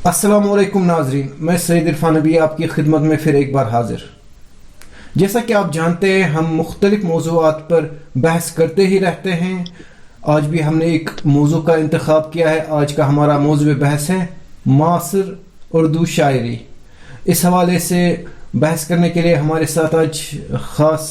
अस्सलाम वालेकुम नाजरीन, मैं सैयद इरफान नबी आपकी खिदमत में फिर एक बार हाजिर। जैसा कि आप जानते हैं, हम मुख्तलिफ मौज़ूआत पर बहस करते ही रहते हैं। आज भी हमने एक मौजू का इंतखाब किया है। आज का हमारा मौजू बहस है मासिर उर्दू शायरी। इस हवाले से बहस करने के लिए हमारे साथ आज ख़ास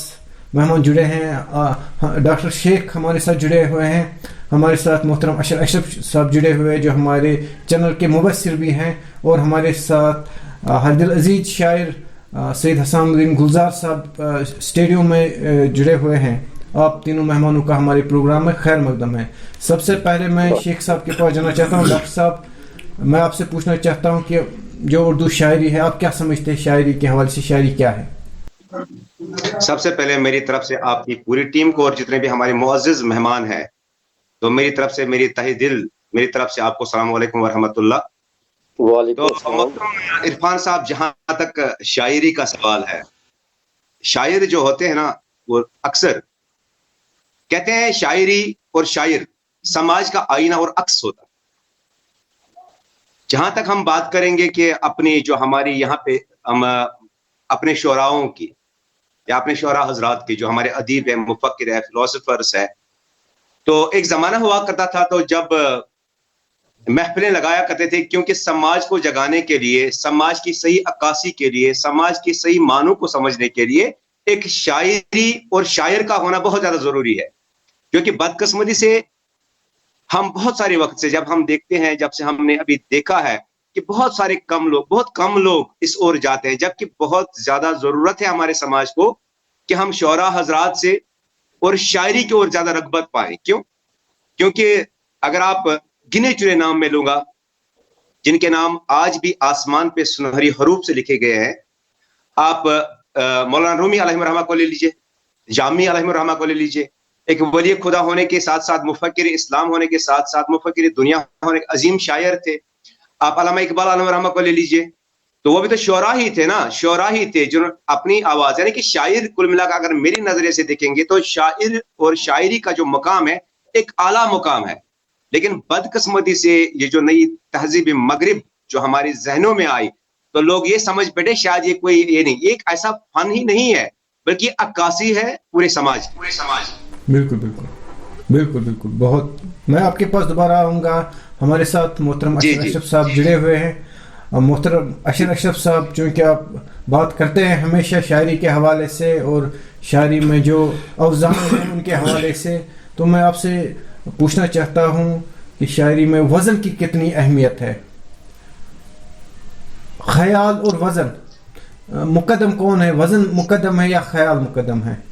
मेहमान जुड़े हैं। डॉक्टर शेख हमारे साथ जुड़े हुए हैं। हमारे साथ मोहतरम अशरफ साहब जुड़े हुए हैं जो हमारे चैनल के मुबस्सिर भी हैं, और हमारे साथ हर दिल अजीज शायर सैयद हसानुद्दीन गुलजार साहब स्टेडियो में जुड़े हुए हैं। आप तीनों मेहमानों का हमारे प्रोग्राम में खैर मकदम है। सबसे पहले मैं शेख साहब के पास जाना चाहता हूँ। डॉक्टर साहब, मैं आपसे पूछना चाहता हूँ कि जो उर्दू शायरी है, आप क्या समझते हैं शायरी के हवाले से शायरी क्या है? सबसे पहले मेरी तरफ से आपकी पूरी टीम को और जितने भी हमारे मुअज़्ज़िज़ मेहमान हैं, तो मेरी तरफ से, मेरी तहे दिल मेरी तरफ से आपको सलाम वालेकुम व रहमतुल्लाह। तो मोहतरम इरफान साहब, जहां तक शायरी का सवाल है, शायर जो होते हैं ना, वो अक्सर कहते हैं शायरी और शायर समाज का आईना और अक्स होता है। जहां तक हम बात करेंगे कि अपनी जो हमारी यहाँ पे हम अपने शोराओं की या अपने शोरा हजरात की, जो हमारे अदीब है, मुफक्किर है, फिलोसोफर्स है, तो एक जमाना हुआ करता था तो जब महफिलें लगाया करते थे, क्योंकि समाज को जगाने के लिए, समाज की सही अक्कासी के लिए, समाज की सही मानों को समझने के लिए एक शायरी और शायर का होना बहुत ज्यादा जरूरी है। क्योंकि बदकिस्मती से हम बहुत सारे वक्त से जब हम देखते हैं, जब से हमने अभी देखा है कि बहुत कम लोग इस ओर जाते हैं, जबकि बहुत ज्यादा जरूरत है हमारे समाज को कि हम शोरा हजरात से और शायरी की ओर ज्यादा रगबत पाएं। क्यों? क्योंकि अगर आप गिने चुने नाम में लूंगा, जिनके नाम आज भी आसमान पे सुनहरी हरूफ से लिखे गए हैं, आप मौलाना रूमी अलैहिर्रहमा को ले लीजिए, जामी अलैहिर्रहमा को ले लीजिए, एक वली खुदा होने के साथ साथ, मुफक्किर इस्लाम होने के साथ साथ, मुफक्किर दुनिया होने के अजीम शायर थे। आप अल्लामा इकबाल अलैहिर्रहमा को ले लीजिए, तो वो भी तो शोरा ही थे ना, शोरा ही थे जो अपनी आवाज, यानी कि शायर कुल मिलाकर अगर मेरी नजरिए से देखेंगे तो शायर और शायरी का जो मकाम है एक आला मुकाम है। लेकिन बदकिस्मती से ये जो नई तहजीब मगरिब जो हमारे जहनों में आई, तो लोग ये समझ बैठे शायद ये कोई, ये नहीं, एक ऐसा फन ही नहीं है, बल्कि अक्कासी है पूरे समाज। बिल्कुल बिल्कुल बिल्कुल बिल्कुल। बहुत, मैं आपके पास दोबारा आऊँगा। हमारे साथ मोहतरम अशरफ साहब जुड़े हुए हैं। मोहतरम अशरफ साहब, चूँकि आप बात करते हैं हमेशा शायरी के हवाले से और शायरी में जो अवज़ान हैं उनके हवाले से, तो मैं आपसे पूछना चाहता हूँ कि शायरी में वज़न की कितनी अहमियत है? ख्याल और वज़न मुकद्दम कौन है? वज़न मुकद्दम है या ख्याल मुकद्दम है?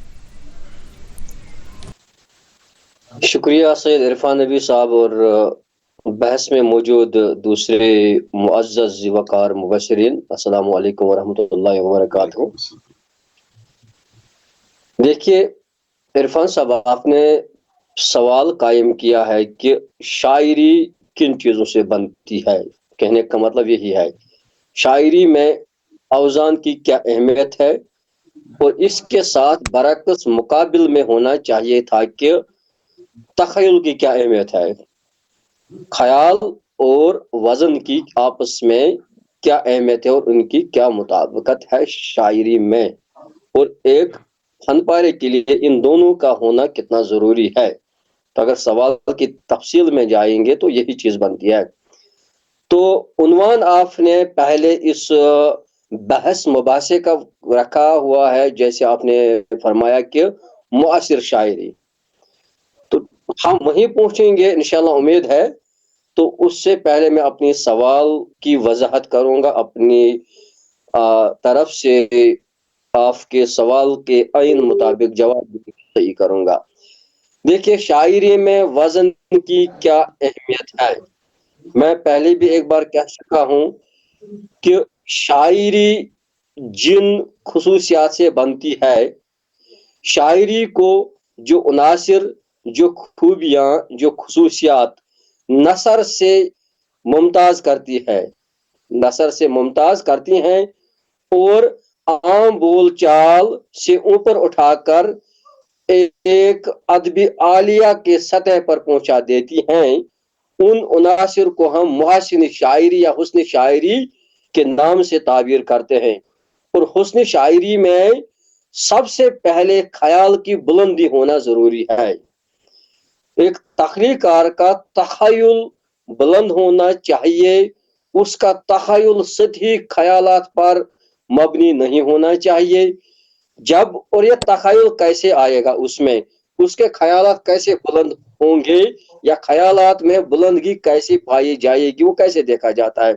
शुक्रिया सैयद इरफान नबी साहब और बहस में मौजूद दूसरे मुअज़्ज़ज़ वक़ार मुबश्शिरीन, अस्सलाम वालेकुम व रहमतुल्लाहि व बरकातहू। देखिए इरफान साहब, आपने सवाल कायम किया है कि शायरी किन चीज़ों से बनती है। कहने का मतलब यही है, शायरी में अवज़ान की क्या अहमियत है, और इसके साथ बरअक्स मुकाबिल में होना चाहिए था कि तख़य्युल की क्या अहमियत है। ख्याल और वज़न की आपस में क्या अहमियत है और उनकी क्या मुताबिकत है शायरी में, और एक फनपारे के लिए इन दोनों का होना कितना ज़रूरी है। तो अगर सवाल की तफसील में जाएंगे तो यही चीज़ बनती है। तो उन्वान आपने पहले इस बहस मुबासे का रखा हुआ है, जैसे आपने फरमाया कि मुअस्सिर शायरी, तो हम वहीं पहुंचेंगे इंशाल्लाह, उम्मीद है। तो उससे पहले मैं अपनी सवाल की वजाहत करूंगा, अपनी तरफ से आपके सवाल के आइन मुताबिक जवाब सही करूंगा। देखिए शायरी में वज़न की क्या अहमियत है। मैं पहले भी एक बार कह चुका हूं कि शायरी जिन खुसूसियात से बनती है, शायरी को जो उनासिर, जो खूबियां, जो खुसूसियात नसर से मुमताज करती है, नसर से मुमताज करती हैं और आम बोल चाल से ऊपर उठाकर एक अदबी आलिया के सतह पर पहुंचा देती हैं, उन अनासिर को हम मुहसिन शायरी या हुस्न शायरी के नाम से ताबीर करते हैं। और हुस्न शायरी में सबसे पहले ख्याल की बुलंदी होना जरूरी है। एक तख्लीकार का तखयुल बुलंद होना चाहिए, उसका तखयुल सतही ख्यालात पर मबनी नहीं होना चाहिए। जब और ये तखयुल कैसे आएगा, उसमें उसके ख्यालात कैसे बुलंद होंगे या ख्यालात में बुलंदगी कैसे पाई जाएगी, वो कैसे देखा जाता है।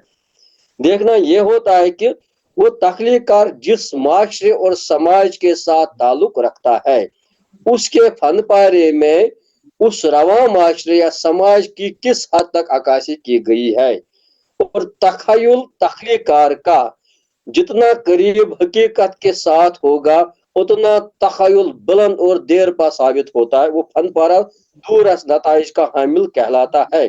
देखना ये होता है कि वो तख्लीकार जिस माशरे और समाज के साथ ताल्लुक रखता है उसके फन पारे में उस रवा माशरे या समाज की किस हद तक अक्कासी की गई है। और तखयुल तख्लीकार का जितना करीब हकीकत के साथ होगा उतना तखयुल बुलंद और देर पा साबित होता है, वो फन पारा दूर अस नताइज का हामिल कहलाता है।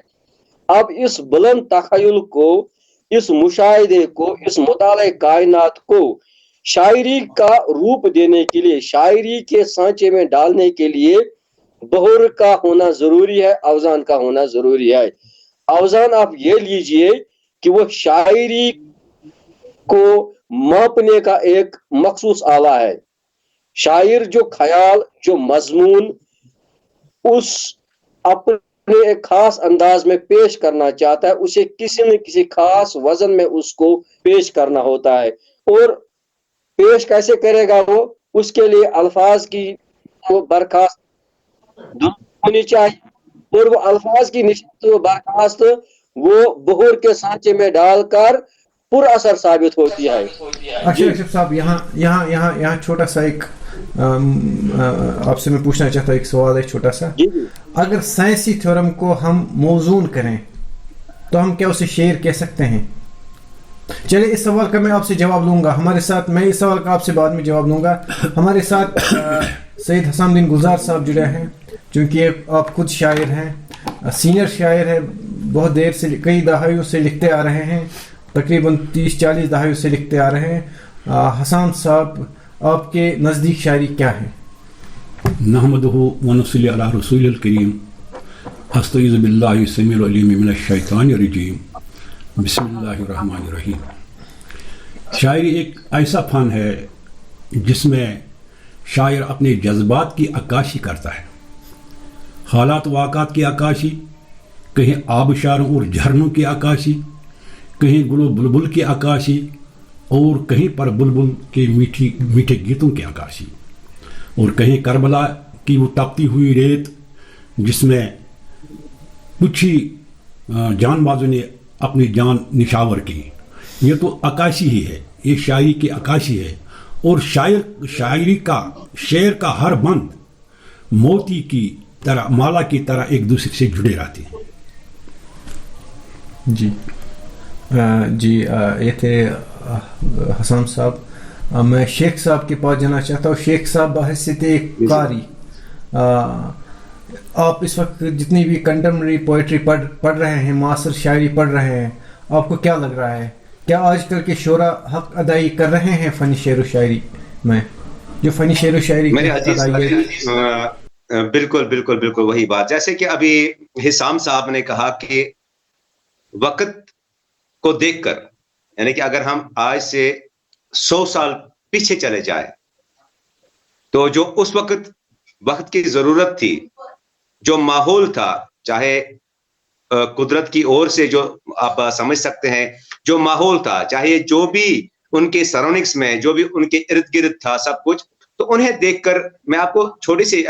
अब इस बुलंद तखयुल को, इस मुशाहिदे को, इस मुताले कायनात को शायरी का रूप देने के लिए, शायरी के सांचे में डालने के लिए बहर का होना जरूरी है, अवजान का होना जरूरी है। अवजान आप ये लीजिए कि वो शायरी को मापने का एक मखसूस आला है। शायर जो ख्याल, जो मजमून उस अपने एक खास अंदाज में पेश करना चाहता है, उसे किसी न किसी खास वजन में उसको पेश करना होता है। और पेश कैसे करेगा वो, उसके लिए अल्फाज की वो बर्खास्त होनी चाहिए और वो अल्फाज की निश्चित बर्खास्त वो बहर के सांचे में डालकर पुर असर साबित होती है। अशरफ साहब, यहाँ छोटा सा एक आपसे मैं पूछना चाहता हूँ, एक सवाल है छोटा सा। अगर साइंसी थ्योरम को हम मौजून करें तो हम क्या उसे शेर कह सकते हैं? चलिए, इस सवाल का मैं आपसे जवाब लूंगा। हमारे साथ, मैं इस सवाल का आपसे बाद में जवाब लूंगा। हमारे साथ सैयद हसानुद्दीन गुलजार साहब जुड़े हैं, चूँकि आप खुद शायर हैं, सीनियर शायर हैं, बहुत देर से, कई दहाइयों से लिखते आ रहे हैं, तकरीबन 30-40 दहाइयों से लिखते आ रहे हैं। हसन साहब, आपके नज़दीक शायरी क्या है? नहमदुहु व नसल्ली अला रसूलिल करीम, अस्तईज़ु बिल्लाहि समीउल अलीम मिनश शैतानिर रजीम, बिस्मिल्लाहिर रहमानिर रहीम। शायरी एक ऐसा फन है जिसमें शायर अपने जज्बात की अक्काशी करता है, हालात वाक़ात की अक्काशी, कहीं आबशारों और झरनों की अक्काशी, कहीं गुलो बुलबुल की अक्काशी और कहीं पर बुलबुल के मीठे गीतों की अक्काशी, और कहीं करबला की वो तपती हुई रेत जिसमें कुछ ही जानबाजों ने अपनी जान निशावर की। ये तो अक्काशी ही है, ये शायरी की अक्काशी है। और शायरी का, शेर का हर बंद मोती की तरह, माला की तरह एक दूसरे से जुड़े रहते हैं। जी ये थे हसन साहब। मैं शेख साहब के पास जाना चाहता हूँ। शेख साहब, बहैसियत एक कारी, आप इस वक्त जितनी भी कंटेम्प्रेरी पोइट्री पढ़ रहे हैं, मासर शायरी पढ़ रहे हैं, आपको क्या लग रहा है? क्या आजकल के शोरा हक अदाई कर रहे हैं फ़नी शेर व शायरी में, जो फ़नी शेर व शायरी की अदाई है? बिल्कुल वही बात, जैसे कि अभी हिसाम साहब ने कहा कि वक्त को देखकर, यानी कि अगर हम आज से 100 साल पीछे चले जाए तो जो उस वक्त की जरूरत थी, जो माहौल था, चाहे कुदरत की ओर से जो आप समझ सकते हैं, जो माहौल था, चाहे जो भी उनके सराउंडिंग्स में, जो भी उनके इर्द गिर्द था, सब कुछ, तो उन्हें देखकर मैं आपको छोटी सी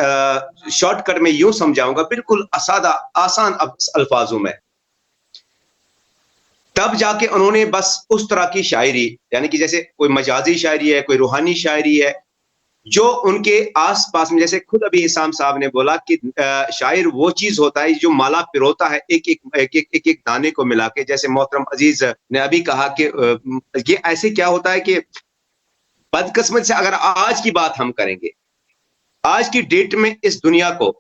शॉर्टकट में यूं समझाऊंगा, बिल्कुल सादा आसान अल्फाजों में। तब जाके उन्होंने बस उस तरह की शायरी, यानी कि जैसे कोई मजाजी शायरी है, कोई रूहानी शायरी है, जो उनके आस पास में, जैसे खुद अभी हिसाम साहब ने बोला कि शायर वो चीज होता है जो माला पिरोता है एक दाने को मिला के। जैसे मोहतरम अजीज ने अभी कहा कि ये ऐसे क्या होता है कि बदकिस्मत से अगर आज की बात हम करेंगे, आज की डेट में इस दुनिया को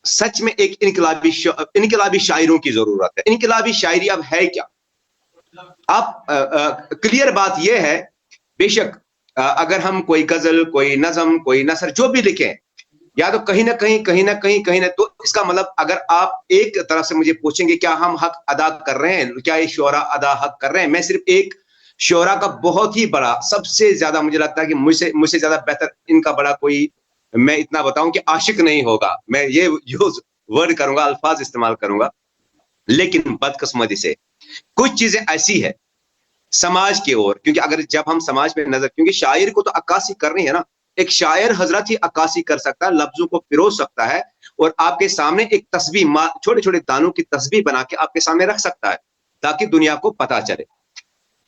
सच में एक इनकलाबी शायरों की जरूरत है। इनकलाबी शायरी अब है क्या? आप क्लियर बात यह है, बेशक अगर हम कोई गजल, कोई नज़म, कोई नसर जो भी लिखें, یا تو کہیں نہ تو اس کا مطلب اگر آپ ایک طرف سے مجھے پوچھیں گے کیا ہم حق ادا کر رہے ہیں, کیا یہ شعراء حق کر رہے ہیں, میں صرف ایک شعراء کا بہت ہی بڑا, سب سے زیادہ مجھے لگتا ہے کہ مجھ سے زیادہ بہتر ان کا بڑا کوئی, میں اتنا بتاؤں کہ عاشق نہیں ہوگا, میں یہ یوز ورڈ کروں گا, الفاظ استعمال کروں گا. لیکن بدقسمتی سے کچھ چیزیں ایسی ہے سماج کی اور, کیونکہ اگر جب ہم سماج پہ نظر, کیونکہ شاعر کو تو عکاسی کرنی ہے نا, ایک شاعر حضرت ہی عکاسی کر سکتا ہے, لفظوں کو پرو سکتا ہے اور آپ کے سامنے ایک تسبیح, چھوٹے چھوٹے دانوں کی تسبیح بنا کے آپ کے سامنے رکھ سکتا ہے تاکہ دنیا کو پتا چلے.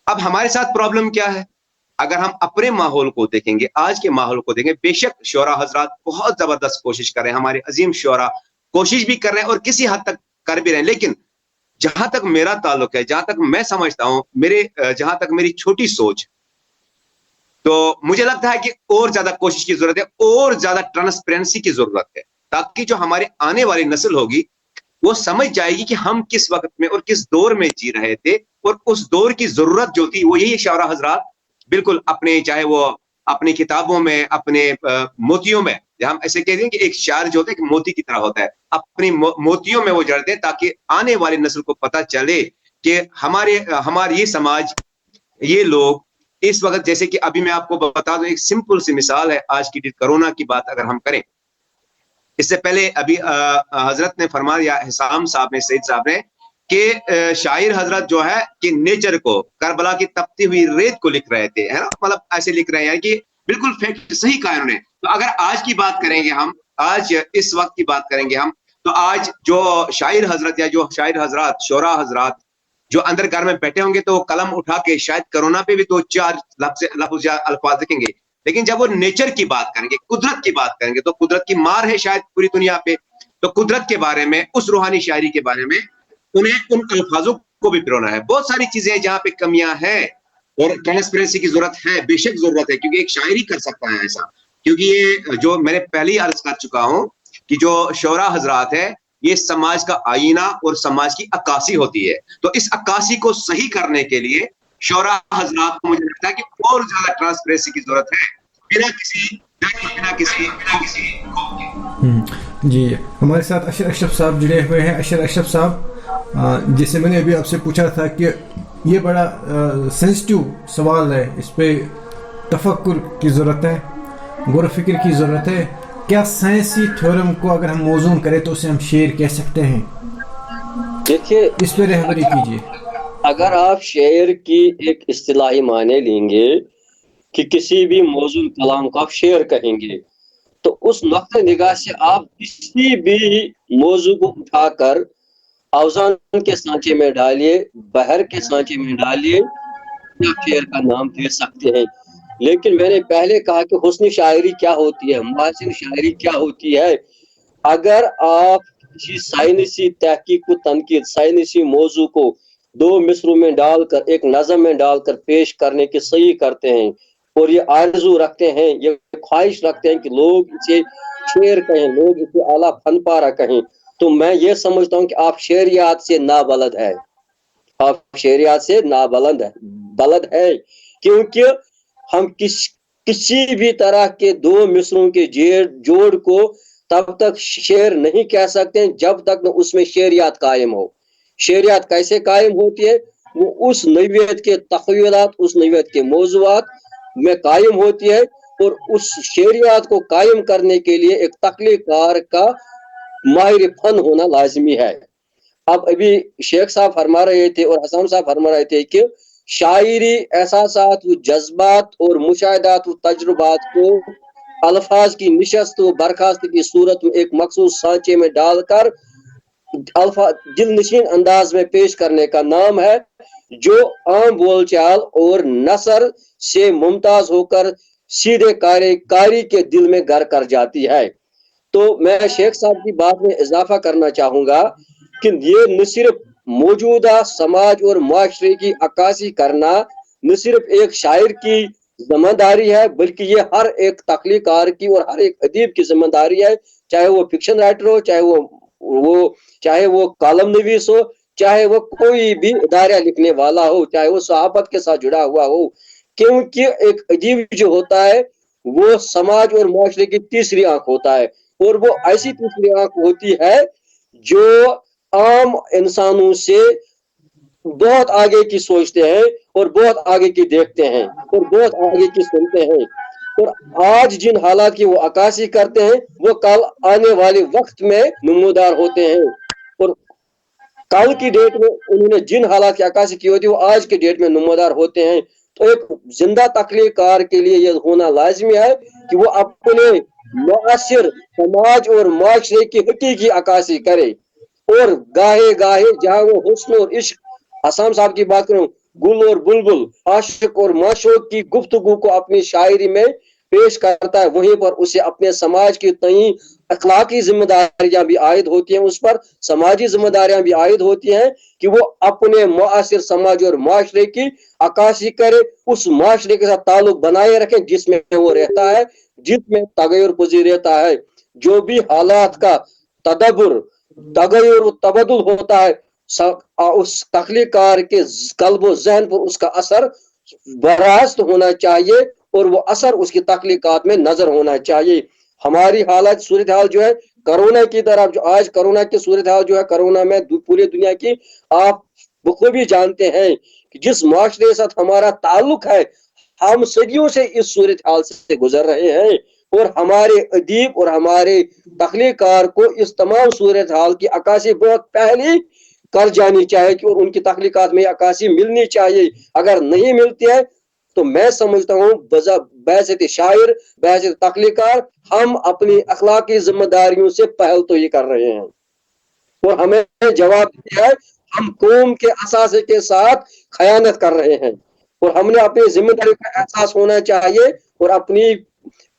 اب ہمارے ساتھ پرابلم کیا ہے, اگر ہم اپنے ماحول کو دیکھیں گے, آج کے ماحول کو دیکھیں گے, بے شک شعراء حضرات بہت زبردست کوشش کر رہے ہیں, ہمارے عظیم شعراء کوشش بھی کر رہے ہیں اور کسی حد تک کر بھی رہے ہیں, لیکن جہاں تک میرا تعلق ہے, جہاں تک میں سمجھتا ہوں, جہاں تک میری چھوٹی سوچ, تو مجھے لگتا ہے کہ اور زیادہ کوشش کی ضرورت ہے, اور زیادہ ٹرانسپیرنسی کی ضرورت ہے, تاکہ جو ہمارے آنے والی نسل ہوگی وہ سمجھ جائے گی کہ ہم کس وقت میں اور کس دور میں جی رہے تھے, اور اس دور کی ضرورت جو تھی وہ یہی شعراء حضرات بالکل اپنے, چاہے وہ اپنی کتابوں میں, اپنے موتیوں میں, ہم ایسے کہتے ہیں کہ ایک شاعر جو ہوتا ہے کہ موتی کی طرح ہوتا ہے, اپنی موتیوں میں وہ جڑتے ہیں تاکہ آنے والی نسل کو پتہ چلے کہ ہماری یہ سماج, یہ لوگ اس وقت, جیسے کہ ابھی میں آپ کو بتا دوں ایک سمپل سی مثال ہے, آج کی کرونا کی بات اگر ہم کریں, اس سے پہلے ابھی حضرت نے فرمایا, حسام صاحب نے, سعید صاحب نے, کہ شاعر حضرت جو ہے کہ نیچر کو, کربلا کی تپتی ہوئی ریت کو لکھ رہے تھے, ہے نا, مطلب ایسے لکھ رہے ہیں کہ بالکل فیکٹ صحیح کہا انہوں نے. تو اگر آج کی بات کریں گے ہم, آج اس وقت کی بات کریں گے ہم, تو آج جو شاعر حضرت یا جو شاعر حضرات, شعراء حضرات جو اندر گھر میں بیٹھے ہوں گے تو قلم اٹھا کے شاید کرونا پہ بھی دو چار لفظ یا الفاظ لکھیں گے, لیکن جب وہ نیچر کی بات کریں گے, قدرت کی بات کریں گے, تو قدرت کی مار ہے شاید پوری دنیا پہ, تو قدرت کے بارے میں, اس روحانی شاعری کے بارے میں انہیں ان الفاظوں کو بھی پرونا ہے. بہت ساری چیزیں ہیں جہاں پہ کمیاں ہیں اور ٹرانسپیرنسی کی ضرورت ہے, بے شک ضرورت ہے, کیونکہ ایک شاعر ہی کر سکتا ہے ایسا, کیونکہ یہ جو میں نے پہلے ہی عرض کر چکا ہوں کہ جو شعراء حضرات ہے یہ سماج کا آئینہ اور سماج کی عکاسی ہوتی ہے, تو اس عکاسی کو صحیح کرنے کے لیے شعراء حضرات کو مجھے لگتا ہے کہ اور زیادہ ٹرانسپیرنسی کی ضرورت ہے, بنا کسی جی. ہمارے ساتھ اشر اشرف صاحب جڑے ہوئے ہیں. اشر اشرف صاحب, جیسے میں نے ابھی آپ سے پوچھا تھا کہ یہ بڑا سینسٹیو سوال ہے, اس پہ تفکر کی ضرورت ہے, غور و فکر کی ضرورت ہے. کیا سائنسی تھیورم کو اگر ہم موزوں کریں تو اسے ہم شعر کہہ سکتے ہیں؟ دیکھیے, اس پہ رہبری کیجیے. اگر آپ شعر کی ایک اصطلاحی معنی لیں گے کہ کسی بھی موضوع کلام کو آپ شعر کہیں گے, تو اس نقطۂ نگاہ سے آپ کسی بھی موضوع کو اٹھا کر اوزان کے سانچے میں ڈالیے, بحر کے سانچے میں ڈالیے, آپ شعر کا نام دے سکتے ہیں. لیکن میں نے پہلے کہا کہ حسن شاعری کیا ہوتی ہے, محسن شاعری کیا ہوتی ہے. اگر آپ کسی سائنسی تحقیق و تنقید, سائنسی موضوع کو دو مصروں میں ڈال کر, ایک نظم میں ڈال کر پیش کرنے کی صحیح کرتے ہیں, اور یہ آرزو رکھتے ہیں, یہ خواہش رکھتے ہیں کہ لوگ اسے شعر کہیں, لوگ اسے اعلیٰ فن پارہ کہیں, تو میں یہ سمجھتا ہوں کہ آپ شعریات سے نابلد ہے, آپ شعریات سے بلد ہے, کیونکہ ہم کسی بھی طرح کے دو مصروں کے جوڑ کو تب تک شعر نہیں کہہ سکتے جب تک اس میں شعریات قائم ہو. شعریات کیسے قائم ہوتی ہے؟ وہ اس نوعیت کے تخیلات, اس نوعیت کے موضوعات میں قائم ہوتی ہے, اور اس شعریات کو قائم کرنے کے لیے ایک تخلیق کار کا ماہر فن ہونا لازمی ہے. اب ابھی شیخ صاحب فرما رہے تھے اور حسام صاحب فرما رہے تھے کہ شاعری احساسات و جذبات اور مشاہدات و تجربات کو الفاظ کی نشست و برخاست کی صورت میں ایک مخصوص سانچے میں ڈال کر دل نشین انداز میں پیش کرنے کا نام ہے, جو عام بول چال اور نثر سے ممتاز ہو کر سیدھے کاری کے دل میں گھر کر جاتی ہے. تو میں شیخ صاحب کی بات میں اضافہ کرنا چاہوں گا کہ یہ نہ صرف موجودہ سماج اور معاشرے کی عکاسی کرنا نہ صرف ایک شاعر کی ذمہ داری ہے, بلکہ یہ ہر ایک تخلیق کار کی اور ہر ایک ادیب کی ذمہ داری ہے, چاہے وہ فکشن رائٹر ہو, چاہے وہ کالم نویس ہو, چاہے وہ کوئی بھی ادارہ لکھنے والا ہو, چاہے وہ صحافت کے ساتھ جڑا ہوا ہو, کیونکہ ایک ادیب جو ہوتا ہے وہ سماج اور معاشرے کی تیسری آنکھ ہوتا ہے. اور وہ ایسی تیسری آنکھ ہوتی ہے جو عام انسانوں سے بہت آگے کی سوچتے ہیں اور بہت آگے کی دیکھتے ہیں اور بہت آگے کی سنتے ہیں، اور آج جن حالات کی وہ عکاسی کرتے ہیں وہ کل آنے والے وقت میں نمودار ہوتے ہیں، اور کل کی ڈیٹ میں انہوں نے جن حالات کی عکاسی کی ہوتی ہے وہ آج کے ڈیٹ میں نمودار ہوتے ہیں۔ تو ایک زندہ تخلیق کار کے لیے یہ ہونا لازمی ہے کہ وہ اپنے معاصر سماج اور معاشرے کی حقیقی عکاسی کرے، اور گاہے گاہے جہاں وہ حسن اور عشق، حسام صاحب کی بات کروں، گل اور بلبل، عاشق اور معشوق کی گفتگو کو اپنی شاعری میں پیش کرتا ہے، وہیں پر اسے اپنے سماج کی تئیں اخلاقی ذمہ داریاں بھی عائد ہوتی ہیں، اس پر سماجی ذمہ داریاں بھی عائد ہوتی ہیں کہ وہ اپنے معاصر سماج اور معاشرے کی عکاسی کرے، اس معاشرے کے ساتھ تعلق بنائے رکھے جس میں وہ رہتا ہے، جس میں تغیر پذیر رہتا ہے۔ جو بھی حالات کا تدبر، تغیر و تبدل ہوتا ہے، اس تخلیق کار کے قلب و ذہن پر اس کا اثر براست ہونا چاہیے، اور وہ اثر اس کی تخلیقات میں نظر ہونا چاہیے۔ ہماری حالت صورتحال جو ہے کرونا کی طرف، جو آج کرونا کی صورتحال جو ہے، کرونا میں پوری دنیا کی آپ بخوبی جانتے ہیں کہ جس معاشرے کے ساتھ ہمارا تعلق ہے، ہم صدیوں سے اس صورتحال سے گزر رہے ہیں، اور ہمارے ادیب اور ہمارے تخلیق کار کو اس تمام صورتحال کی عکاسی بہت پہلے کر جانی چاہیے کہ اور ان کی تخلیقات میں عکاسی ملنی چاہیے۔ اگر نہیں ملتی ہے تو میں سمجھتا ہوں بحیثیت شاعر، بحیثیت تخلیقار، ہم اپنی اخلاقی ذمہ داریوں سے پہل تو یہ کر رہے ہیں، اور ہمیں جواب دیا ہے ہم قوم کے اثاثے کے ساتھ خیانت کر رہے ہیں، اور ہم نے اپنی ذمہ داری کا احساس ہونا چاہیے اور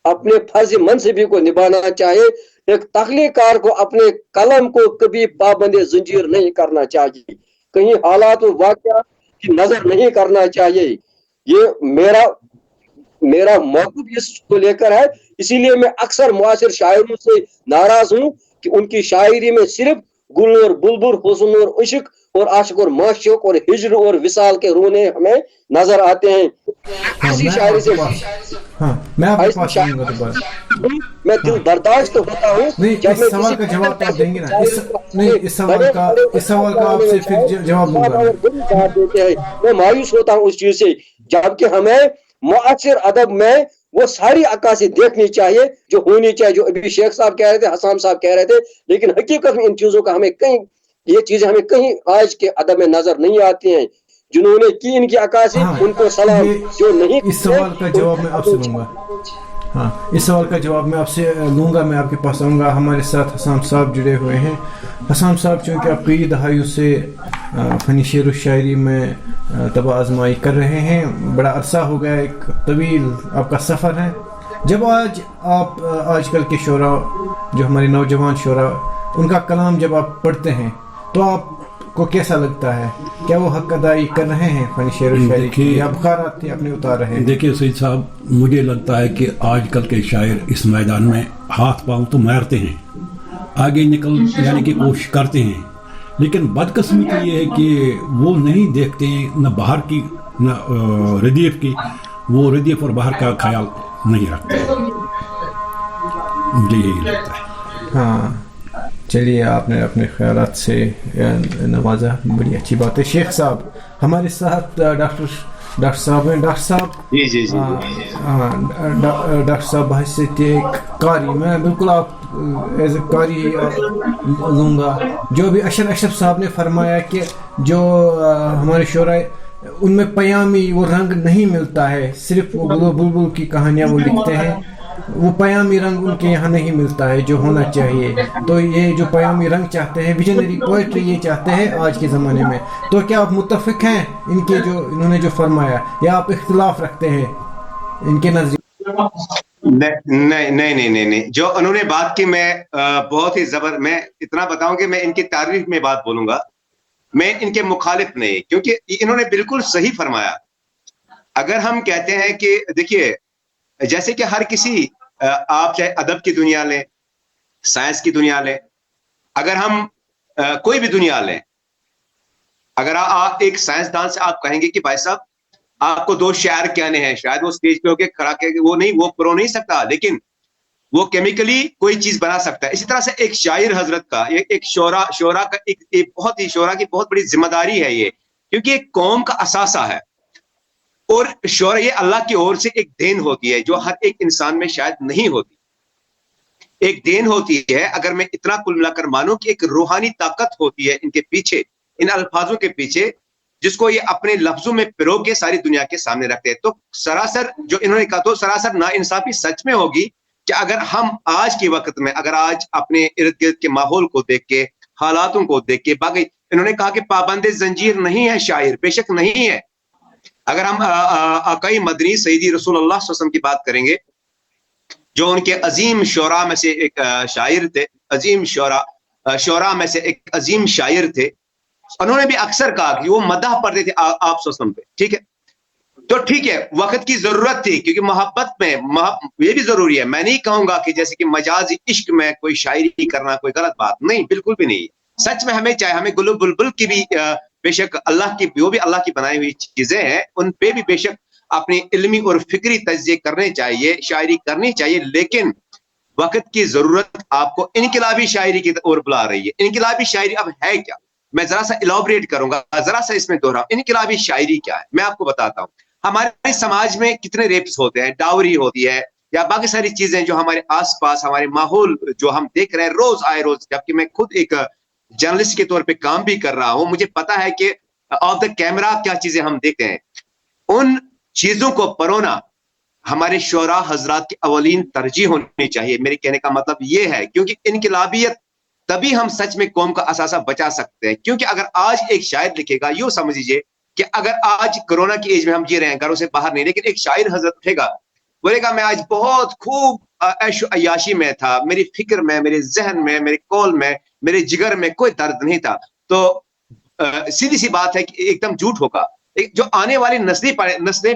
اپنے فرض منصبی کو نبھانا چاہیے۔ ایک تخلیق کار کو اپنے قلم کو کبھی پابند زنجیر نہیں کرنا چاہیے، کہیں حالات و واقعات کی نظر نہیں کرنا چاہیے۔ یہ میرا موقف اس کو لے کر ہے، اسی لیے میں اکثر معاصر شاعروں سے ناراض ہوں کہ ان کی شاعری میں صرف گل اور بلبل، حسن اور عشق اور عاشق اور معشوق اور ہجر اور وصال کے رونے ہمیں نظر آتے ہیں۔ ایسی شاعری سے میں آپ کے پاس آؤں گا دوبارہ۔ میں دل برداشت ہوتا ہوں نہیں، جب اس سوال کا جواب تو آپ دیں گے نا، اس سوال کا آپ سے پھر جواب دوں گا۔ میں مایوس ہوتا ہوں اس چیز سے، جبکہ ہمیں معاصر ادب میں وہ ساری عکاسی دیکھنی چاہیے جو ہونی چاہیے، جو ابھی شیخ صاحب کہہ رہے تھے، حسام صاحب کہہ رہے تھے، لیکن حقیقت میں ان چیزوں کا یہ چیزیں ہمیں کہیں آج کے ادب میں نظر نہیں آتی ہیں۔ جنہوں نے کی ان کی عکاسی ان کو سلام، جو نہیں۔ اس سوال کا جواب میں آپ سے لوں گا، اس سوال کا جواب میں آپ سے لوں گا، میں آپ کے پاس آؤں گا۔ ہمارے ساتھ حسام صاحب جڑے ہوئے ہیں۔ حسام صاحب چونکہ آپ کئی دہائیوں سے فنی شعر و شاعری میں تباہ آزمائی کر رہے ہیں، بڑا عرصہ ہو گیا، ایک طویل آپ کا سفر ہے۔ جب آپ آج کل کے شعراء، جو ہمارے نوجوان شعراء، ان کا کلام جب آپ پڑھتے ہیں تو آپ کو کیسا لگتا ہے؟ کیا وہ حق ادائی کر رہے ہیں فنی شعر و شاعری کی، یا بخارات اپنے اتار رہے ہیں؟ دیکھیے سید صاحب، مجھے لگتا ہے کہ آج کل کے شاعر اس میدان میں ہاتھ پاؤں تو مارتے ہیں، آگے نکل جانے کی کوشش کرتے ہیں، لیکن بدقسمتی یہ ہے کہ وہ نہیں دیکھتے ہیں نہ باہر کی نہ ردیف کی، وہ ردیف اور باہر کا خیال نہیں رکھتے، مجھے یہی لگتا ہے۔ ہاں، چلیے، آپ نے اپنے خیالات سے نوازا، بڑی اچھی بات ہے۔ شیخ صاحب ہمارے ساتھ ڈاکٹر صاحب ہیں۔ ڈاکٹر صاحب، جی ڈاکٹر صاحب بحیثیت ایک قاری، میں بالکل آپ ایز اے قاری لوں گا، جو بھی اشرف صاحب نے فرمایا کہ جو ہمارے شعراء، ان میں پیامی وہ رنگ نہیں ملتا ہے، صرف وہ گل و بلبل کی کہانیاں وہ لکھتے ہیں، وہ پیامی رنگ ان کے یہاں نہیں ملتا ہے جو ہونا چاہیے۔ تو یہ جو پیامی رنگ چاہتے ہیں، ویژنری پوئٹری یہ چاہتے ہیں آج کے زمانے میں۔ تو کیا آپ متفق ہیں ان کے جو انہوں نے جو فرمایا، یا آپ اختلاف رکھتے ہیں ان کے نظریے؟ نہیں، جو انہوں نے بات کی، میں بہت ہی میں اتنا بتاؤں کہ میں ان کی تعریف میں بات بولوں گا، میں ان کے مخالف نہیں، کیونکہ انہوں نے بالکل صحیح فرمایا۔ اگر ہم کہتے ہیں کہ دیکھیے، جیسے کہ ہر کسی، آپ چاہے ادب کی دنیا لیں، سائنس کی دنیا لیں، اگر ہم کوئی بھی دنیا لیں، اگر آپ ایک سائنسدان سے آپ کہیں گے کہ بھائی صاحب آپ کو 2 شعر کہنے ہیں، شاید وہ اسٹیج پہ ہو کے کھڑا کہ وہ نہیں، وہ پرو نہیں سکتا، لیکن وہ کیمیکلی کوئی چیز بنا سکتا ہے. اسی طرح سے ایک شاعر حضرت کا ایک شعرا کا ایک بہت ہی شعرا کی بہت بڑی ذمہ داری ہے یہ, کیونکہ ایک قوم کا اثاثہ ہے. اور شعرا یہ اللہ کی اور سے ایک دین ہوتی ہے جو ہر ایک انسان میں شاید نہیں ہوتی. ایک دین ہوتی ہے, اگر میں اتنا کل ملا کر مانوں کہ ایک روحانی طاقت ہوتی ہے ان کے پیچھے, ان الفاظوں کے پیچھے, جس کو یہ اپنے لفظوں میں پرو کے ساری دنیا کے سامنے رکھتے ہیں. تو سراسر جو انہوں نے کہا تو سراسر ناانصافی سچ میں ہوگی کہ اگر ہم آج کے وقت میں, اگر آج اپنے ارد گرد کے ماحول کو دیکھ کے, حالاتوں کو دیکھ کے, باقی انہوں نے کہا کہ پابند زنجیر نہیں ہے شاعر, بے شک نہیں ہے. اگر ہم آقائی مدنی سیدی رسول اللہ صلی اللہ علیہ وسلم کی بات کریں گے, جو ان کے عظیم شعراء میں سے ایک شاعر تھے, عظیم شعراء میں سے ایک عظیم شاعر تھے, انہوں نے بھی اکثر کہا کہ وہ مدح پڑھتے تھے آپ صلی اللہ علیہ وسلم پہ. ٹھیک ہے, تو ٹھیک ہے, وقت کی ضرورت تھی, کیونکہ محبت میں یہ بھی ضروری ہے. میں نہیں کہوں گا کہ جیسے کہ مجازی عشق میں کوئی شاعری کرنا کوئی غلط بات نہیں, بالکل بھی نہیں. سچ میں ہمیں چاہے, ہمیں گل و بلبل کی بھی بے شک اللہ کی, وہ بھی اللہ کی بنائی ہوئی چیزیں ہیں, ان پہ بھی بے شک اپنی علمی اور فکری تجزیے کرنے چاہیے, شاعری کرنی چاہیے. لیکن وقت کی ضرورت آپ کو انقلابی شاعری کی اور بلا رہی ہے. انقلابی شاعری اب ہے کیا, میں ذرا سا الابریٹ کروں گا, ذرا سا اس میں دوہراؤں. انقلابی شاعری کیا ہے میں آپ کو بتاتا ہوں. ہمارے سماج میں کتنے ریپس ہوتے ہیں, ڈاوری ہوتی ہے, یا باقی ساری چیزیں جو ہمارے آس پاس ہمارے ماحول جو ہم دیکھ رہے ہیں روز آئے روز, جبکہ میں خود ایک جرنلسٹ کے طور پہ کام بھی کر رہا ہوں, مجھے پتا ہے کہ آف دا کیمرہ کیا چیزیں ہم دیکھتے ہیں. ان چیزوں کو پرونا ہمارے شعراء حضرات کی اولین ترجیح ہونی چاہیے. میرے کہنے کا مطلب یہ ہے, کیونکہ انقلابیت تبھی ہم سچ میں قوم کا اثاثہ بچا سکتے ہیں. کیونکہ اگر آج ایک شاعر لکھے گا, یوں سمجھ لیجیے کہ اگر آج کورونا کی ایج میں ہم جی رہے ہیں, گھروں سے باہر نہیں, لیکن ایک شاعر حضرت اٹھے گا, بولے گا میں آج بہت خوب عیش و عیاشی میں تھا, میری فکر میں, میرے ذہن میں, میرے قول میں, میرے جگر میں کوئی درد نہیں تھا. تو سیدھی سی بات ہے کہ ایک دم جھوٹ ہوگا. جو آنے والی نسلیں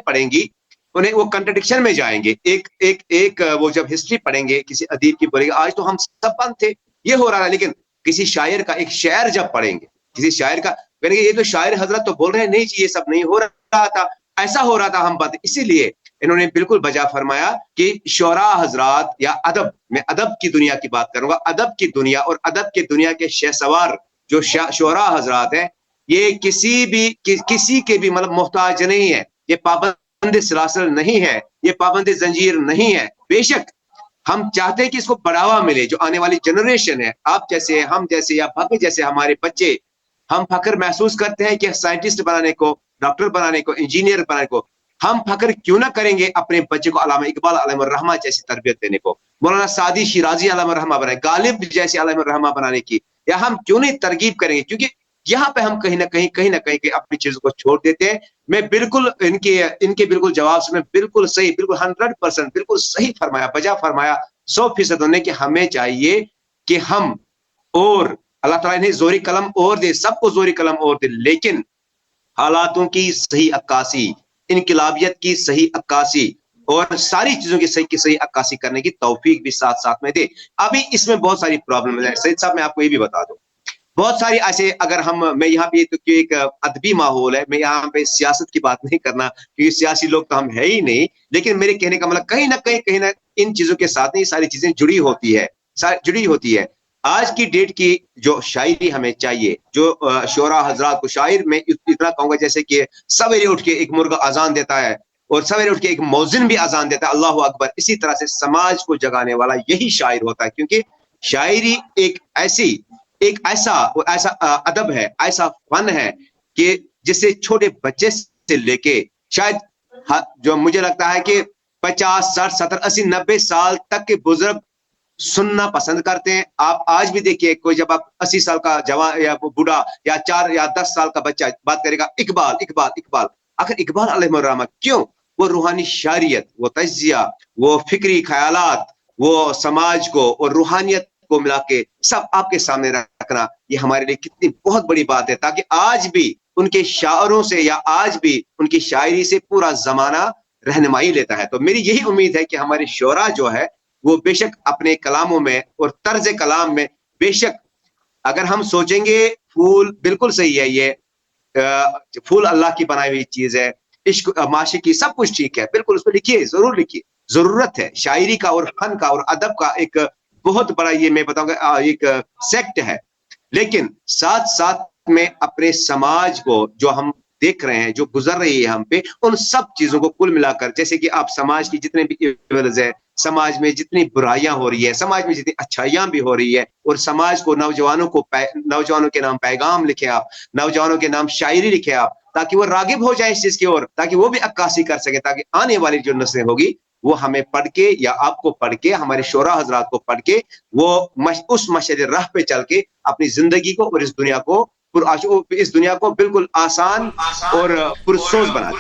پڑھیں گی انہیں وہ کنٹرڈکشن میں جائیں گے. ایک وہ جب ہسٹری پڑھیں گے کسی ادیب کی, بولے گا آج تو ہم سب بند تھے, یہ ہو رہا ہے. لیکن کسی شاعر کا ایک شعر جب پڑھیں گے, کسی شاعر کا, کہیں گے یہ تو شاعر حضرت تو بول رہے ہیں, نہیں جی یہ سب نہیں ہو رہا تھا, ایسا ہو رہا تھا, ہم بند. اسی لیے انہوں نے بالکل بجا فرمایا کہ شعراء حضرات یا ادب, میں ادب کی دنیا کی بات کروں گا, ادب کی دنیا اور ادب کی دنیا کے شہسوار جو شعراء حضرات ہیں, یہ کسی کے بھی مطلب محتاج نہیں ہے. یہ پابند سلاسل نہیں ہے, یہ پابند زنجیر نہیں ہے. بے شک ہم چاہتے ہیں کہ اس کو بڑھاوا ملے, جو آنے والی جنریشن ہے, آپ جیسے, ہم جیسے, یا باقی جیسے ہمارے بچے, ہم فخر محسوس کرتے ہیں کہ سائنٹسٹ بنانے کو, ڈاکٹر بنانے کو, انجینئر بنانے کو. ہم فخر کیوں نہ کریں گے اپنے بچے کو علامہ اقبال علیہ الرحمہ جیسی تربیت دینے کو, مولانا سعدی شیرازی علیہ الرحمہ بنائے, غالب جیسے علیہ الرحمہ بنانے کی, یا ہم کیوں نہیں ترغیب کریں گے. کیونکہ یہاں پہ ہم کہیں نہ کہیں اپنی چیزوں کو چھوڑ دیتے ہیں. میں بالکل ان کے بالکل جواب سے میں بالکل صحیح, بالکل 100% بالکل صحیح فرمایا, بجا فرمایا 100% انہیں کہ ہمیں چاہیے کہ ہم, اور اللہ تعالیٰ نے زوری قلم اور دے, سب کو زوری قلم اور دے, لیکن حالاتوں کی صحیح عکاسی, انقلابیت کی صحیح عکاسی اور ساری چیزوں کی صحیح عکاسی کرنے کی توفیق بھی ساتھ ساتھ میں دے. ابھی اس میں بہت ساری پرابلم ہے سید صاحب, میں آپ کو یہ بھی بتا دوں, بہت ساری ایسے, اگر میں یہاں پہ تو ایک ادبی ماحول ہے, میں یہاں پہ سیاست کی بات نہیں کرنا کیونکہ سیاسی لوگ تو ہم ہے ہی نہیں, لیکن میرے کہنے کا مطلب کہیں نہ ان چیزوں کے ساتھ یہ ساری چیزیں جڑی ہوتی ہے. آج کی ڈیٹ کی جو شاعری ہمیں چاہیے, جو شعراء حضرات کو, شاعر میں اتنا کہوں گا جیسے کہ سویرے اٹھ کے ایک مرغا اذان دیتا ہے اور سویرے اٹھ کے ایک مؤذن بھی اذان دیتا ہے, اللہ اکبر, اسی طرح سے سماج کو جگانے والا یہی شاعر ہوتا ہے. کیونکہ شاعری ایک ایسا ادب ہے, ایسا فن ہے کہ جسے چھوٹے بچے سے لے کے شاید جو مجھے لگتا ہے کہ 50, 60, 70, 80, 90 سال تک کے بزرگ سننا پسند کرتے ہیں. آپ آج بھی دیکھیے, کوئی جب آپ 80 سال کا جوان یا بوڑھا یا 4 یا 10 سال کا بچہ بات کرے گا, اقبال اقبال اقبال. آخر اقبال علیہ الرحمہ کیوں؟ وہ روحانی شاعریت, وہ تجزیہ, وہ فکری خیالات, وہ سماج کو اور روحانیت کو ملا کے سب آپ کے سامنے رکھنا, یہ ہمارے لیے کتنی بہت بڑی بات ہے, تاکہ آج بھی ان کے شاعروں سے یا آج بھی ان کی شاعری سے پورا زمانہ رہنمائی لیتا ہے. تو میری یہی امید ہے کہ ہمارے شعراء جو ہے وہ بے شک اپنے کلاموں میں اور طرز کلام میں, بے شک اگر ہم سوچیں گے پھول بالکل صحیح ہے, یہ پھول اللہ کی بنائی ہوئی چیز ہے, عشق معاشقی سب کچھ ٹھیک ہے, بالکل اس پہ لکھیے, ضرور لکھیے, जरूरत है शायरी का और फन का और अदब का एक बहुत बड़ा ये मैं बताऊंगा एक सेक्ट है, लेकिन साथ साथ में अपने समाज को जो हम देख रहे हैं जो गुजर रही है हम पे, उन सब चीजों को कुल मिलाकर, जैसे कि आप समाज की जितने भी इवल्स है, समाज में जितनी बुराइयां हो रही है, समाज में जितनी अच्छाइयां भी हो रही है, और समाज को नौजवानों के नाम पैगाम लिखे आप, नौजवानों के नाम शायरी लिखे आप, ताकि वो रागिब हो जाए इस चीज की ओर, ताकि वो भी अक्कासी कर सके, ताकि आने वाली जो नस्लें होगी वो हमें पढ़ के या आपको पढ़ के, हमारे शोरा हजरात को पढ़ के, वो उस मशअल राह पे चल के अपनी जिंदगी को और इस दुनिया को बिल्कुल आसान और पुरसोज बना दे।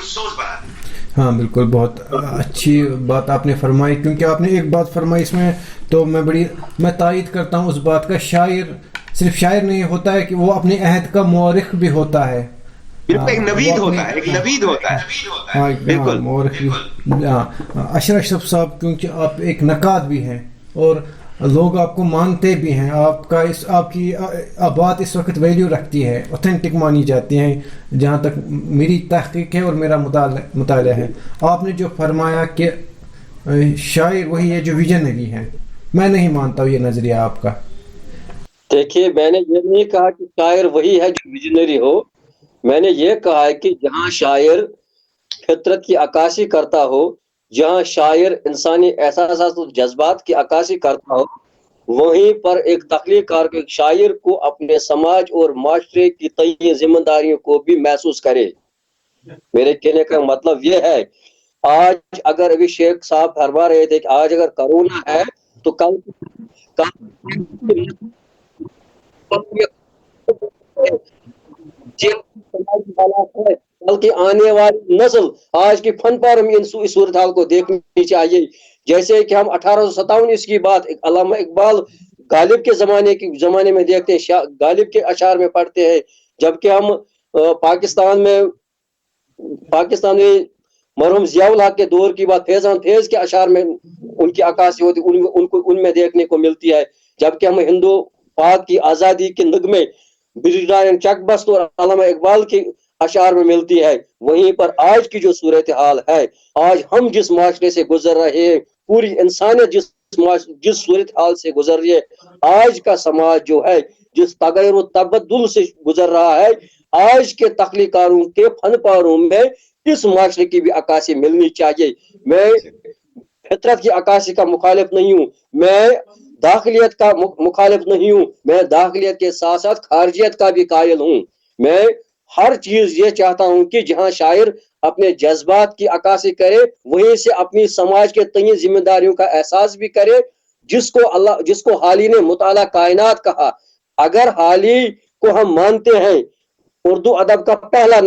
हाँ बिल्कुल, बहुत अच्छी बात आपने फरमाई, क्योंकि आपने एक बात फरमाई इसमें तो मैं तायद करता हूँ उस बात का, शायर सिर्फ शायर नहीं होता है कि वो अपने अहद का मुआरिख भी होता है, एक नवीद होता है, एक नवीद होता है। हाँ बिल्कुल बिल्कुल। अशरफ साहब, क्योंकि आप एक नकाद भी हैं और लोग आपको मानते भी हैं, आपकी बात इस वक्त वैल्यू रखती है, ऑथेंटिक मानी जाती है, जहाँ तक मेरी तहकीक है और मेरा मुताला है। आपने जो फरमाया कि शायर वही है जो विजनरी है, मैं नहीं मानता हूँ ये नजरिया आपका। देखिए, मैंने ये नहीं कहा कि शायर वही है जो विजनरी हो, मैंने ये कहा है कि जहाँ शायर फितरत की अक्कासी करता हो, जहाँ शायर इंसानी एहसास और जज्बात की अक्कासी करता हो, वहीं पर एक तख्लीकार के शायर को अपने समाज और माशरे की तय जिम्मेदारियों को भी महसूस करे। मेरे कहने का मतलब ये है, आज अगर अभी शेख साहब फरमा रहे थे कि आज अगर कोरोना है तो कल की आने वाली नस्ल आज की फन पार में इस सूरत हाल को देखनी चाहिए। जैसे कि हम 1857 इसकी बात अल्लामा इकबाल गालिब के जमाने में देखते हैं, गालिब के अशार में पढ़ते हैं, जबकि हम पाकिस्तान में मरहूम जियाउल हक के दौर की बात फैजान फैज के अशार में उनकी अक्कासी होती, उनमें देखने को मिलती है, जबकि हम हिंदू पाक की आज़ादी के नगमे ब्रिगेडियर चकबस्त और अल्लामा इकबाल के अशार में मिलती है। वहीं पर आज की जो सूरत हाल है, आज हम जिस माशरे से गुजर रहे हैं, पूरी इंसानियत जिस सूरत हाल से गुजर रही है, आज का समाज जो है जिस तगैर व तबद्दुल से गुजर रहा है, आज के तख्लीकारों के फनपारों में इस माशरे की भी अक्कासी मिलनी चाहिए। मैं फितरत की अक्कासी का मुखालिफ नहीं हूँ, मैं दाखिलियत का मुखालिफ नहीं हूँ, मैं दाखिलियत के साथ साथ खारजियत का भी कायल हूँ। मैं हर चीज ये चाहता हूँ कि जहाँ शायर अपने जज्बात की अक्कासी करे, वहीं से अपनी समाज के तय जिम्मेदारियों का एहसास भी करे, जिसको हाली ने मुताला कायनात कहा। अगर हाली को हम मानते हैं उर्दू अदब का पहले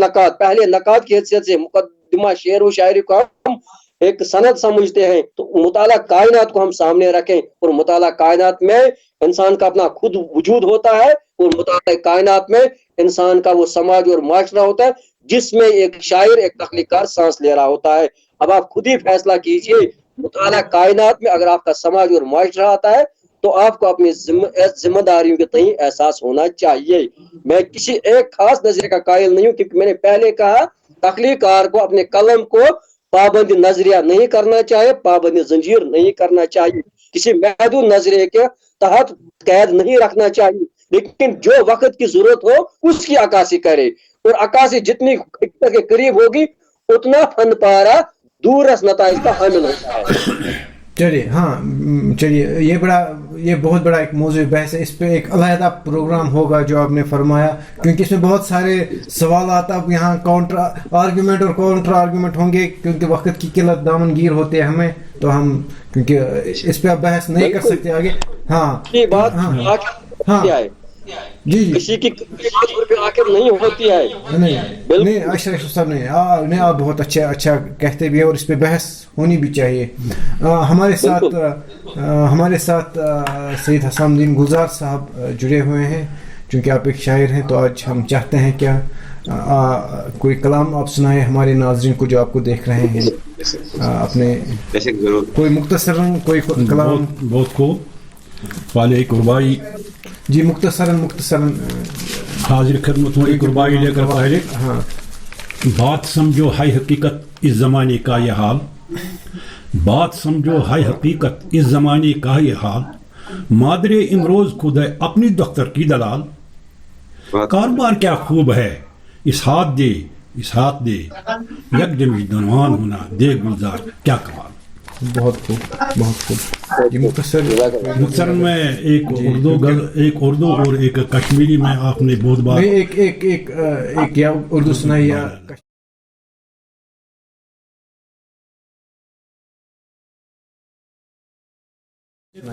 नकाद की हैसियत से, मुकद्दमा शेर व शायरी को हम एक सनद समझते हैं, तो मुताला कायनात को हम सामने रखें, और मुताला कायनात में इंसान का अपना खुद वजूद होता है, और मुताला कायनात में इंसान का वो समाज और माशरा होता है, जिसमें एक शायर एक तख्लीकार सांस ले रहा होता है। अब आप खुद ही फैसला कीजिए, मुताला कायनात में अगर आपका समाज और माशरा आता है तो आपको अपनी जिम्मेदारियों के तय एहसास होना चाहिए। मैं किसी एक खास नजरिए का कायल नहीं हूँ, क्योंकि मैंने पहले कहा तख्लीकार को अपने कलम को पाबंदी नजरिया नहीं करना चाहिए, पाबंदी जंजीर नहीं करना चाहिए, किसी महदूद नजरिए के तहत कैद नहीं रखना चाहिए, लेकिन जो वक्त की जरूरत हो उसकी अक्कासी करे, और अक्कासी जितनी के करीब होगी उतना फन पारा दूरस नताइज का हामिल होता है। चलिए ये बहुत बड़ा एक मौजूद बहस है, इस पे एक अलहदा प्रोग्राम होगा जो आपने फरमाया, क्योंकि इसमें बहुत सारे सवाल आता है, यहाँ काउंटर आर्ग्यूमेंट और काउंटर आर्ग्यूमेंट होंगे, क्योंकि वक्त की किल्लत दामनगीर होते हैं हमें, तो हम क्योंकि इस पे आप बहस नहीं कर सकते आगे। हाँ ये बात हाँ जी किसी की आखिर नहीं होती है। नहीं अशरफ साहब नहीं, आप बहुत अच्छा कहते भी हैं, और इस पे बहस होनी भी चाहिए। हमारे साथ सैयद हसानुद्दीन गुलजार साहब जुड़े हुए हैं, क्योंकि आप एक शायर हैं, तो आज हम चाहते हैं क्या कोई कलाम आप सुनाए हमारे नाज़रीन को जो आपको देख रहे हैं, अपने कोई मुख्तसरन कोई कलाम। बहुत को वाले कुर्बाई जी, मुख्तसरन हाजिर खिदमत में कुर्बानी लेकर पहले बात समझो है हकीकत इस ज़माने का यह हाल, बात समझो है हकीकत इस जमाने का ये हाल, मादरे इमरोज खुद है अपनी दख्तर की दलाल। कारोबार क्या खूब है इस हाथ दे यक जमी दनवान होना दे गुलजार क्या कमाल। बहुत खूब, बहुत खूब। ये मुख्तसर में एक उर्दू और एक कश्मीरी में आपने बहुत बार एक या उर्दू सुनाई या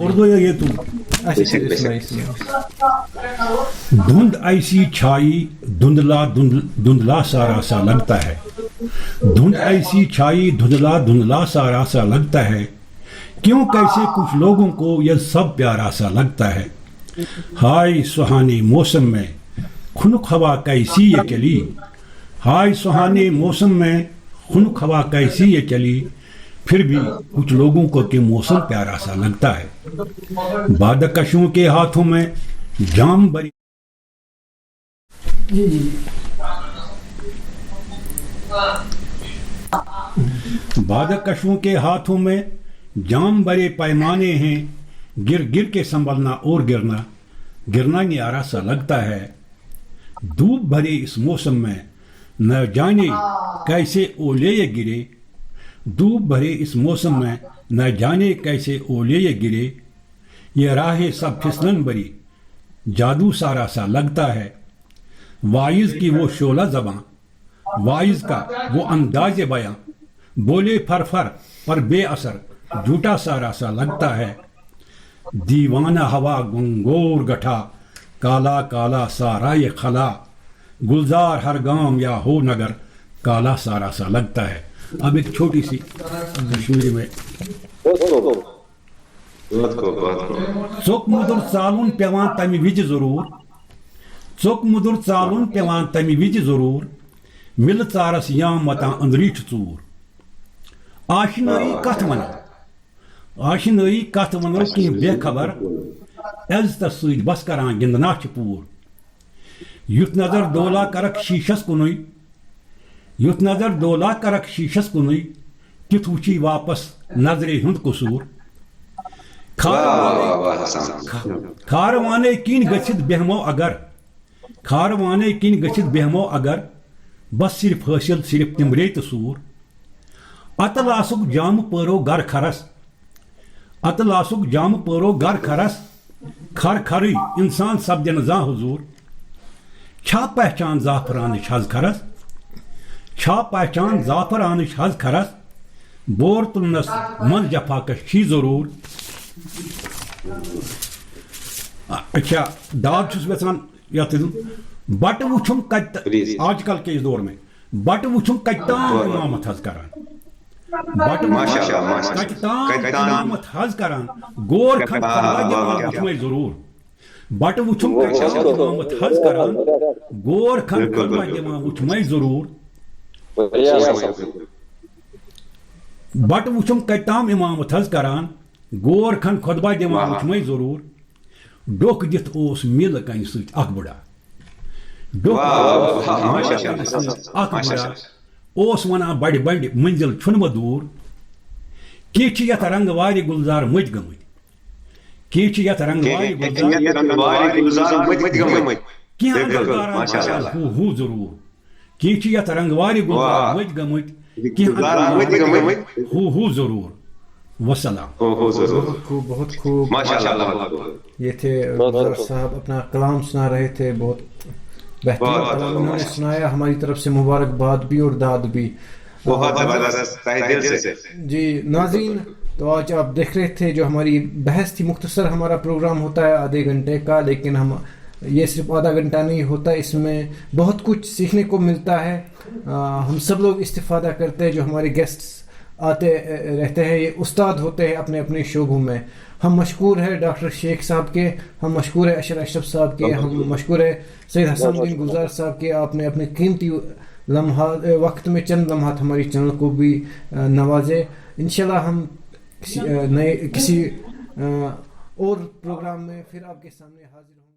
उर्दू या ये तुम। धुंध ऐसी छाई धुंधला सारा सा लगता है, धुंध ऐसी छाई धुंधला सारा सा लगता है, क्यों कैसे कुछ लोगों को यह सब प्यारा सा लगता है। हाय सुहाने मौसम में खुनुक हवा कैसी ये चली, हाय सुहाने मौसम में खुनुक हवा कैसी ये चली, फिर भी कुछ लोगों को कि मौसम प्यारा सा लगता है। बादकशों के हाथों में जाम बरी बादकशों के हाथों में जाम बड़े पैमाने हैं, गिर गिर के संभलना और गिरना न्यारा सा लगता है। धूप भरे इस मौसम में न जाने कैसे ओले ये गिरे, धूप भरे इस मौसम में न जाने कैसे ओले ये गिरे, ये राहें सब फिसलन भरी जादू सारा सा लगता है। वाइज की वो शोला ज़बां, वाइज का वो अंदाज बयां, बोले फर पर बेअसर झूठा सारा सा लगता है। दीवाना हवा गंगोर गठा काला काला सारा ये खला, गुलजार हर गांव या हो नगर काला सारा सा लगता है। अब एक छोटी सी कश्मीरी में चोक मुदुर चालुन पेवान तमि विज जरूर, चोक मुदुर चालुन पेवान तमि विज जरूर, मिल चारस याम मता अंदरीठ चूर। आशनई कथ वनो कि बेखबर इज्जत सद बस करान गिंदना पूर। युथ नजर दोला करक शीशस कुनुई, युथ नजर दोला करक शीशस कुनुई, तिथ वुची वापस नजरे हुंद कसूर। खारवाने किन गछित बेहमो अगर, खारवाने किन गछित बेहमो अगर, बस सिर्फ हासिल सिर्फ तिमरे तसूर। अतलासुक जाम परो गर खरस, अतलासुक जाम परो गर खरस, खर खरी इंसान सब दिन जा हुजूर। छा पहचान जाफरान हज खरस, छा पहचान जाफरान हज खरस, बोर तुलनस मन जफाकश छी जरूर। अच्छा दाद छुस वेसान याद बट वुछुम कत आजकल के इस दौर में बट वुछुम कत्तान इमामत हज करान, बट इमामत हज करान, गोर खन वुछुम जरूर। बट वुछुम कत्तान इमामत हज करान, गोर खन वुछुम जरूर। बट वुछुम कत्तान इमामत हज करान, गोर खन खुतबा दिवान वुछुम जरूर। डोक दित ओस मिल कन सत अख बुढ़ा, ओस वना बड़ बड़ मंजिल छुनम दूर। कि यथ रंग वारि गुलजार मत गमत, कि यथ रंग वारि गुलजार हू जरूर। कि यथ रंग वारि गुलजार मत गमत हू जरूर। वसलाम। बहुत खूब माशाल्लाह। ये थे गुलजार साहब अपना कलाम सुना रहे थे, बहुत बेहतरीन कलाम उन्होंने सुनाया। हमारी तरफ से मुबारकबाद भी और दाद भी बहुत जबरदस्त जी। नाज़रीन, तो आज आप देख रहे थे जो हमारी बहस थी, मुख्तसर हमारा प्रोग्राम होता है आधे घंटे का, लेकिन हम ये सिर्फ आधा घंटा नहीं होता, इसमें बहुत कुछ सीखने को मिलता है। हम सब लोग इस्तिफादा करते हैं, जो हमारे गेस्ट्स आते रहते हैं, ये उस्ताद होते हैं अपने अपने शोबों में। हम मशकूर है डॉक्टर शेख साहब के, हम मशकूर है अशर अशरफ साहब के, हम मशकूर है सैयद हसनुद्दीन गुलजार साहब के। आपने अपने कीमती वक्त में चंद लम्हात हमारी चैनल को भी नवाजे। इंशाल्लाह हम किसी और प्रोग्राम में फिर आपके सामने हाजिर होंगे।